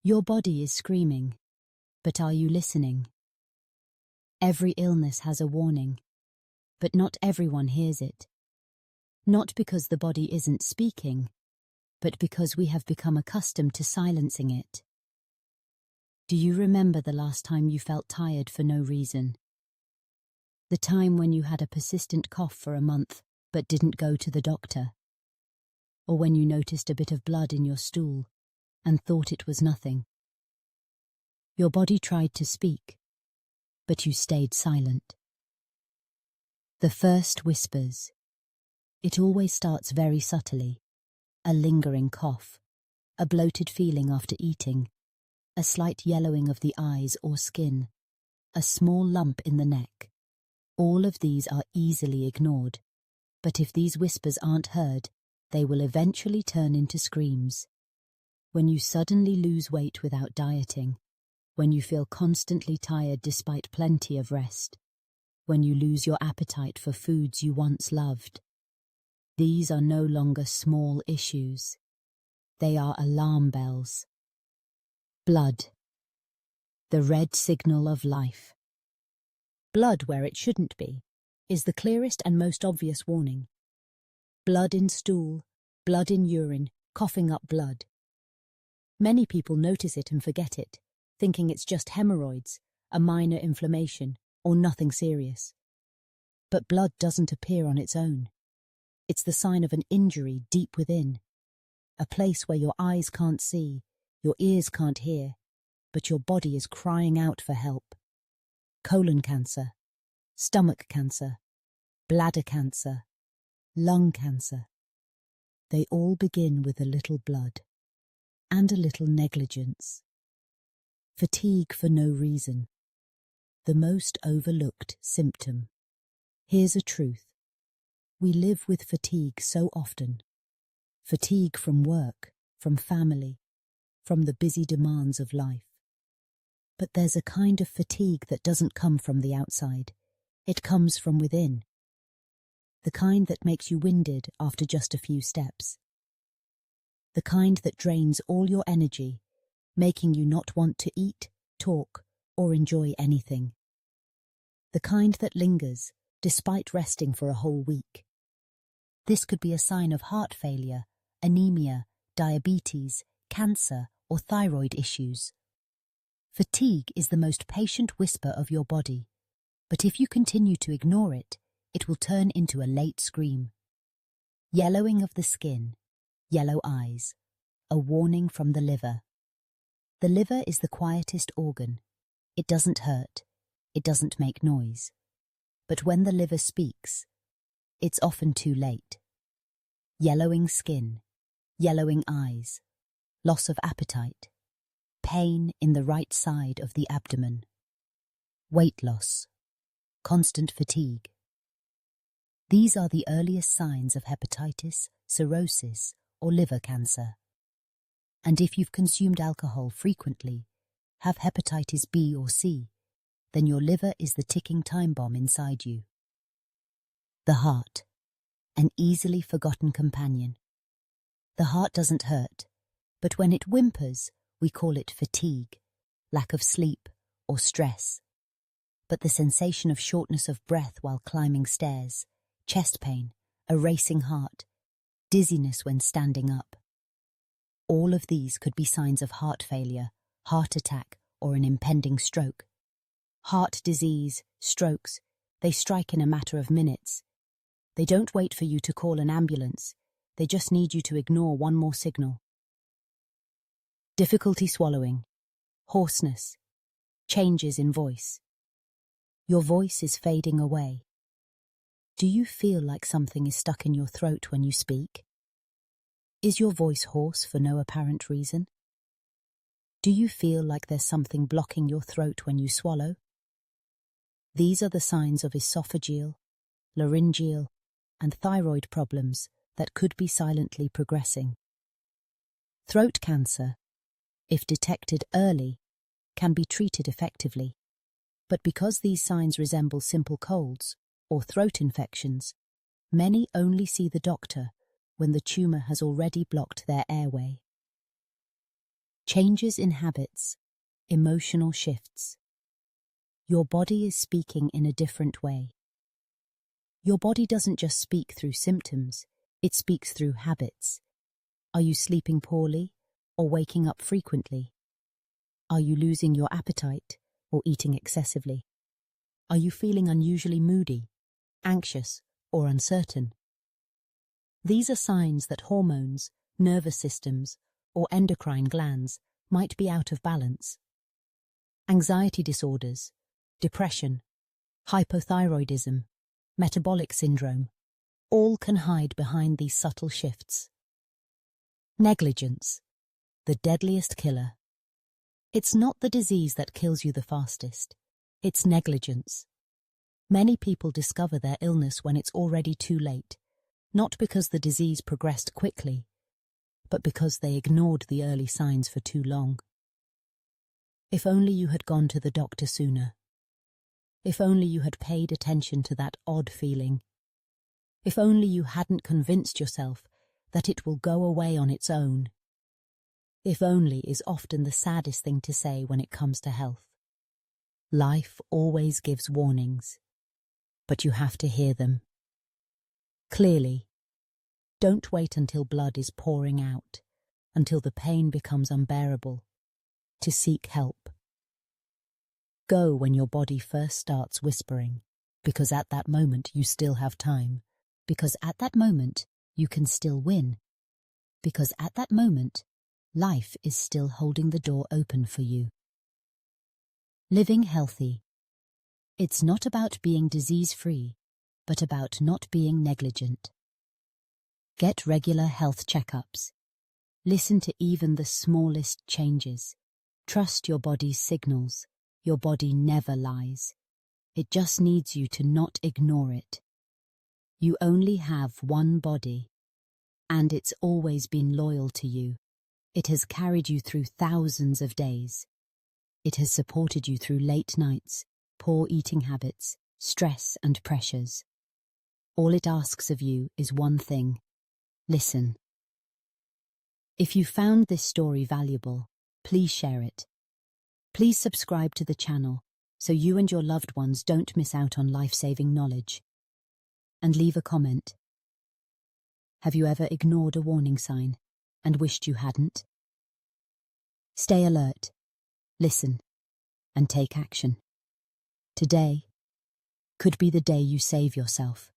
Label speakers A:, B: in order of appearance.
A: Your body is screaming, but are you listening? Every illness has a warning, but not everyone hears it. Not because the body isn't speaking, but because we have become accustomed to silencing it. Do you remember the last time you felt tired for no reason? The time when you had a persistent cough for a month but didn't go to the doctor? Or when you noticed a bit of blood in your stool and thought it was nothing? Your body tried to speak, but you stayed silent. The first whispers. It always starts very subtly. A lingering cough, a bloated feeling after eating, a slight yellowing of the eyes or skin, a small lump in the neck. All of these are easily ignored, but if these whispers aren't heard, they will eventually turn into screams. When you suddenly lose weight without dieting, when you feel constantly tired despite plenty of rest, when you lose your appetite for foods you once loved, these are no longer small issues. They are alarm bells. Blood. The red signal of life. Blood where it shouldn't be is the clearest and most obvious warning. Blood in stool, blood in urine, coughing up blood. Many people notice it and forget it, thinking it's just hemorrhoids, a minor inflammation, or nothing serious. But blood doesn't appear on its own. It's the sign of an injury deep within, a place where your eyes can't see, your ears can't hear, but your body is crying out for help. Colon cancer, stomach cancer, bladder cancer, lung cancer. They all begin with a little blood and a little negligence. Fatigue for no reason. The most overlooked symptom. Here's a truth. We live with fatigue so often. Fatigue from work, from family, from the busy demands of life. But there's a kind of fatigue that doesn't come from the outside. It comes from within. The kind that makes you winded after just a few steps. The kind that drains all your energy, making you not want to eat, talk, or enjoy anything. The kind that lingers, despite resting for a whole week. This could be a sign of heart failure, anemia, diabetes, cancer, or thyroid issues. Fatigue is the most patient whisper of your body, but if you continue to ignore it, it will turn into a late scream. Yellowing of the skin, yellow eyes, a warning from the liver. The liver is the quietest organ. It doesn't hurt, it doesn't make noise. But when the liver speaks, it's often too late. Yellowing skin, yellowing eyes, loss of appetite, pain in the right side of the abdomen, weight loss, constant fatigue. These are the earliest signs of hepatitis, cirrhosis, or liver cancer. And if you've consumed alcohol frequently, have hepatitis B or C, then your liver is the ticking time bomb inside you. The heart, an easily forgotten companion. The heart doesn't hurt, but when it whimpers, we call it fatigue, lack of sleep, or stress. But the sensation of shortness of breath while climbing stairs, chest pain, a racing heart, dizziness when standing up. All of these could be signs of heart failure, heart attack, or an impending stroke. Heart disease, strokes, they strike in a matter of minutes. They don't wait for you to call an ambulance. They just need you to ignore one more signal. Difficulty swallowing, hoarseness, changes in voice. Your voice is fading away. Do you feel like something is stuck in your throat when you speak? Is your voice hoarse for no apparent reason? Do you feel like there's something blocking your throat when you swallow? These are the signs of esophageal, laryngeal, and thyroid problems that could be silently progressing. Throat cancer, if detected early, can be treated effectively. But because these signs resemble simple colds or throat infections, many only see the doctor when the tumour has already blocked their airway. Changes in habits, emotional shifts. Your body is speaking in a different way. Your body doesn't just speak through symptoms, it speaks through habits. Are you sleeping poorly or waking up frequently? Are you losing your appetite or eating excessively? Are you feeling unusually moody, anxious, or uncertain? These are signs that hormones, nervous systems, or endocrine glands might be out of balance. Anxiety disorders, depression, hypothyroidism, metabolic syndrome, all can hide behind these subtle shifts. Negligence, the deadliest killer. It's not the disease that kills you the fastest. It's negligence. Many people discover their illness when it's already too late, not because the disease progressed quickly, but because they ignored the early signs for too long. If only you had gone to the doctor sooner. If only you had paid attention to that odd feeling. If only you hadn't convinced yourself that it will go away on its own. If only is often the saddest thing to say when it comes to health. Life always gives warnings, but you have to hear them. Clearly, don't wait until blood is pouring out, until the pain becomes unbearable, to seek help. Go when your body first starts whispering, because at that moment you still have time, because at that moment you can still win, because at that moment life is still holding the door open for you. Living healthy. It's not about being disease-free, but about not being negligent. Get regular health checkups. Listen to even the smallest changes. Trust your body's signals. Your body never lies. It just needs you to not ignore it. You only have one body, and it's always been loyal to you. It has carried you through thousands of days. It has supported you through late nights, poor eating habits, stress and pressures. All it asks of you is one thing. Listen. If you found this story valuable, please share it. Please subscribe to the channel so you and your loved ones don't miss out on life-saving knowledge. And leave a comment. Have you ever ignored a warning sign and wished you hadn't? Stay alert, listen, and take action. Today could be the day you save yourself.